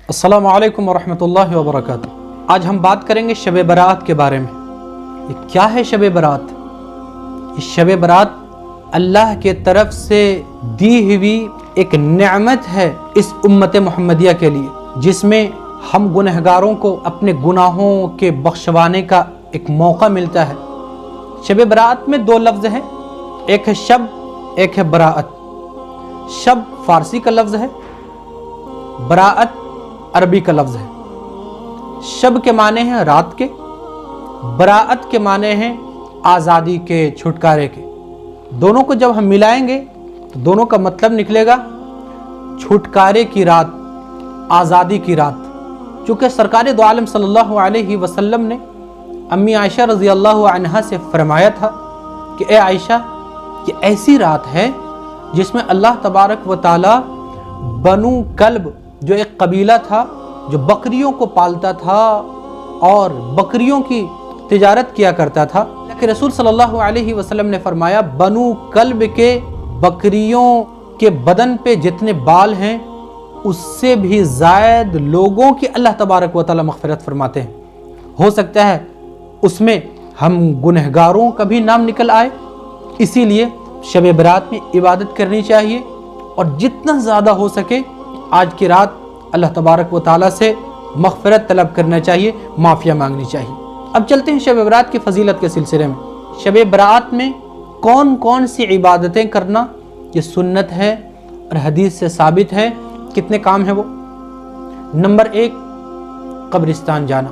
अस्सलामु अलैकुम वरहमतुल्लाहि वबरकातुहू। आज हम बात करेंगे शब बरात के बारे में। ये क्या है शब बरात? ये शब बरात अल्लाह के तरफ से दी हुई एक नेमत है इस उम्मत मुहम्मदिया के लिए, जिसमें हम गुनहगारों को अपने गुनाहों के बख्शवाने का एक मौका मिलता है। शब बरात में दो लफ्ज़ हैं, एक है शब, एक है बराअत। शब फारसी का लफ्ज़ है, बराअत अरबी का लफ्ज़ है। शब के माने हैं रात के, बराअत के माने हैं आज़ादी के, छुटकारे के। दोनों को जब हम मिलाएंगे तो दोनों का मतलब निकलेगा छुटकारे की रात, आज़ादी की रात। चूँकि सरकार दो आलम सल्लल्लाहु अलैहि वसल्लम ने अम्मी आयशा रज़ी अल्लाह अन्हा से फरमाया था कि ए आयशा, ये ऐसी रात है जिसमें अल्लाह तबारक व ताला बनु कल्ब, जो एक कबीला था जो बकरियों को पालता था और बकरियों की तिजारत किया करता था, कि रसूल सल्लल्लाहु अलैहि वसल्लम ने फरमाया बनु कल्ब के बकरियों के बदन पे जितने बाल हैं उससे भी ज़ायद लोगों की अल्लाह तबारक व ताला मग़फ़िरत फरमाते हैं। हो सकता है उसमें हम गुनहगारों का भी नाम निकल आए, इसीलिए शब बरात में इबादत करनी चाहिए और जितना ज़्यादा हो सके आज की रात अल्लाह तबारक व ताला से मग़फ़िरत तलब करना चाहिए, माफ़िया मांगनी चाहिए। अब चलते हैं शब बरात की फजीलत के सिलसिले में। शब बरात में कौन कौन सी इबादतें करना ये सुन्नत है और हदीस से साबित है। कितने काम है वो? नंबर 1, कब्रिस्तान जाना।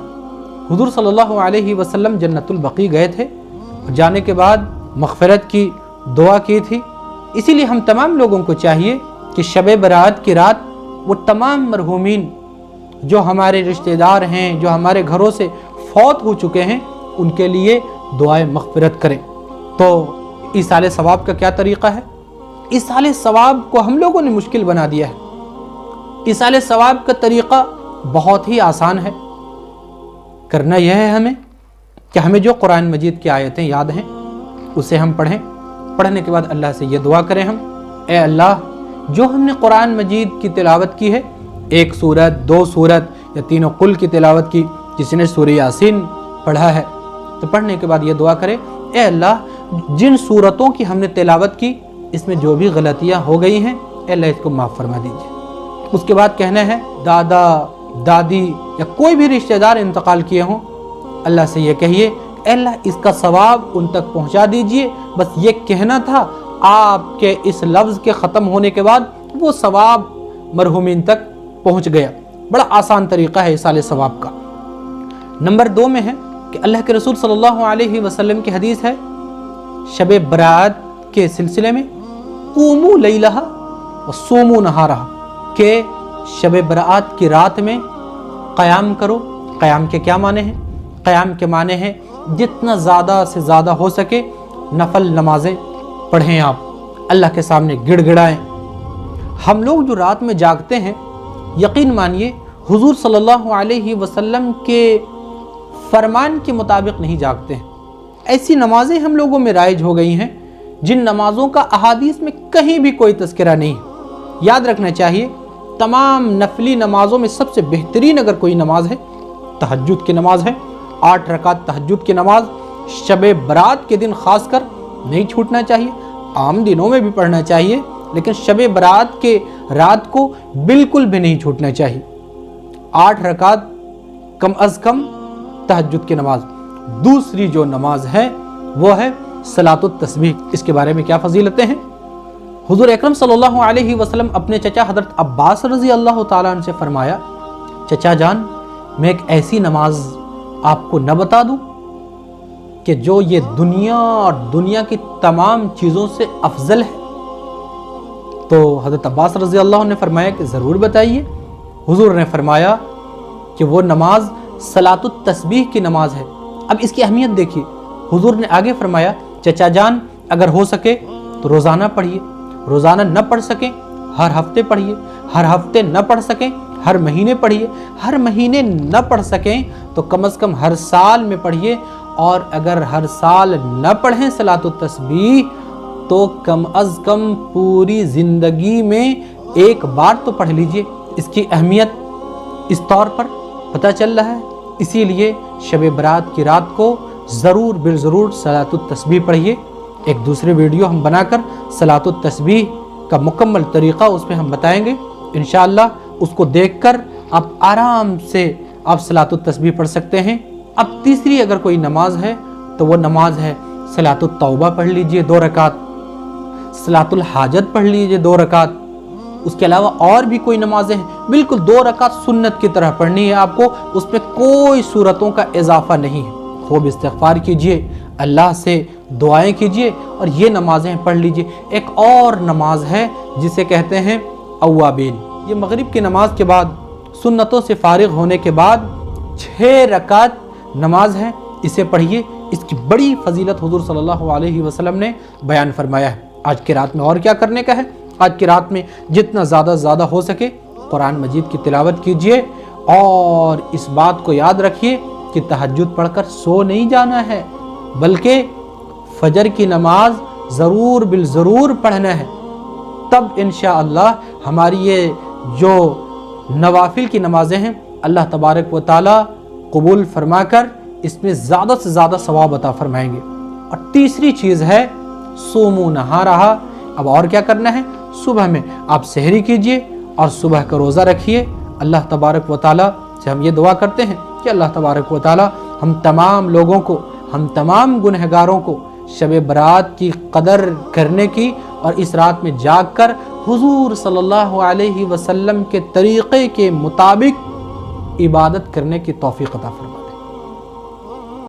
हुज़ूर सल्लल्लाहु अलैहि वसल्लम जन्नतुल बक़ी गए थे और जाने के बाद मग़फ़िरत की दुआ की थी। इसीलिए हम तमाम लोगों को चाहिए कि शब बरात की रात वो तमाम मरहूमीन जो हमारे रिश्तेदार हैं, जो हमारे घरों से फौत हो चुके हैं, उनके लिए दुआए मग़फ़िरत करें। तो ईसाले सवाब का क्या तरीक़ा है? ईसाले सवाब को हम लोगों ने मुश्किल बना दिया है। ईसाले सवाब का तरीक़ा बहुत ही आसान है। करना यह है हमें कि हमें जो कुरान मजीद की आयतें याद हैं उसे हम पढ़ें। पढ़ने के बाद अल्लाह से ये दुआ करें हम, ए अल्लाह, जो हमने कुरान मजीद की तिलावत की है, एक सूरत, दो सूरत या तीनों कुल की तिलावत की, जिसने सूरह यासीन पढ़ा है, तो पढ़ने के बाद ये दुआ करें, ए अल्लाह, जिन सूरतों की हमने तिलावत की इसमें जो भी गलतियाँ हो गई हैं, ए अल्लाह इसको माफ़ फरमा दीजिए। उसके बाद कहना है दादा दादी या कोई भी रिश्तेदार इंतकाल किए हों, अल्लाह से ये कहिए, ए अल्लाह इसका सवाब उन तक पहुँचा दीजिए। बस ये कहना था, आपके इस लफ्ज़ के ख़त्म होने के बाद वो सवाब मरहूमीन तक पहुँच गया। बड़ा आसान तरीक़ा है इसाले सवाब का। नंबर 2 में है कि अल्लाह के रसूल सल्लल्लाहु अलैहि वसल्लम की हदीस है शब बरात के सिलसिले में, क़ूमू लैलहा व सूमू नहारहा, के शब बरात की रात में क़याम करो। क़याम के क्या माने हैं? क़याम के माने हैं जितना ज़्यादा से ज़्यादा हो सके नफल नमाजें पढ़ें, आप अल्लाह के सामने गिड़गिड़ाएं। हम लोग जो रात में जागते हैं, यकीन मानिए हुज़ूर सल्लल्लाहु अलैहि वसल्लम के फरमान के मुताबिक नहीं जागते हैं। ऐसी नमाजें हम लोगों में राइज हो गई हैं जिन नमाज़ों का अहादीस में कहीं भी कोई तज़किरा नहीं है। याद रखना चाहिए, तमाम नफली नमाज़ों में सबसे बेहतरीन अगर कोई नमाज है, तहज्जुद की नमाज है। 8 रकात तहज्जुद की नमाज शब बरात के दिन ख़ासकर नहीं छूटना चाहिए। आम दिनों में भी पढ़ना चाहिए, लेकिन शब बरात के रात को बिल्कुल भी नहीं छूटना चाहिए। 8 रकात कम अज़ कम तहज्जुद की नमाज। दूसरी जो नमाज है वो है सलातुत तस्बीह। इसके बारे में क्या फजीलतें हैं? हुज़ूर अकरम सल्लल्लाहु अलैहि वसल्लम अपने चचा हज़रत अब्बास रज़ी अल्लाह ताला अन्हु से फरमाया, चचा जान, मैं एक ऐसी नमाज आपको न बता दूं कि जो ये दुनिया और दुनिया की तमाम चीज़ों से अफजल है? तो हज़रत अब्बास रज़ी अल्लाह ने फरमाया कि ज़रूर बताइए। हुज़ूर ने फरमाया कि वो नमाज सलातुत तस्बीह की नमाज है। अब इसकी अहमियत देखिए। हुज़ूर ने आगे फरमाया, चचा जान, अगर हो सके तो रोज़ाना पढ़िए, रोज़ाना न पढ़ सकें हर हफ्ते पढ़िए, हर हफ्ते न पढ़ सकें हर महीने पढ़िए, हर महीने न पढ़ सकें तो कम से कम हर साल में पढ़िए, और अगर हर साल न पढ़ें सलातुत तस्बीह तो कम अज़ कम पूरी ज़िंदगी में एक बार तो पढ़ लीजिए। इसकी अहमियत इस तौर पर पता चल रहा है। इसीलिए शब बरात की रात को ज़रूर बिल ज़रूर सलातुत तस्बीह पढ़िए। एक दूसरे वीडियो हम बनाकर सलातुत तस्बीह का मुकम्मल तरीक़ा उसमें हम बताएंगे इंशाअल्लाह। उसको देखकर आप आराम से आप सलातुत तस्बीह पढ़ सकते हैं। अब तीसरी अगर कोई नमाज है तो वो नमाज है सलातुत तौबा पढ़ लीजिए 2 रकात, सलातुल हाजत पढ़ लीजिए 2 रकात। उसके अलावा और भी कोई नमाजें हैं, बिल्कुल 2 रकात सुन्नत की तरह पढ़नी है आपको, उसमें कोई सूरतों का इजाफा नहीं है। खूब इस्तिग़फ़ार कीजिए, अल्लाह से दुआएं कीजिए और ये नमाजें पढ़ लीजिए। एक और नमाज है जिसे कहते हैं अव्वाबीन। ये मगरिब की नमाज के बाद सुन्नतों से फारिग होने के बाद 6 रकात नमाज है, इसे पढ़िए। इसकी बड़ी फजीलत हुज़ूर सल्लल्लाहु अलैहि वसल्लम ने बयान फरमाया है। आज की रात में और क्या करने का है? आज की रात में जितना ज़्यादा हो सके कुरान मजीद की तिलावत कीजिए और इस बात को याद रखिए कि तहज्जुद पढ़कर सो नहीं जाना है, बल्कि फजर की नमाज ज़रूर बिल ज़रूर पढ़ना है। तब इंशाअल्लाह हमारी ये जो नवाफिल की नमाजें हैं अल्लाह तबारक व तआला कबूल फरमाकर इसमें ज़्यादा से ज़्यादा सवाब अता फरमाएंगे। और तीसरी चीज़ है सोमू नहा रहा। अब और क्या करना है? सुबह में आप सहरी कीजिए और सुबह का रोज़ा रखिए। अल्लाह तबारक व तआला से हम ये दुआ करते हैं कि अल्लाह तबारक व तआला हम तमाम लोगों को, हम तमाम गुनहगारों को शब बरात की कदर करने की और इस रात में जाग कर हुजूर सल्लल्लाहु अलैहि वसल्लम के तरीक़े के मुताबिक इबादत करने की तौफ़ीक़ अता फरमाए।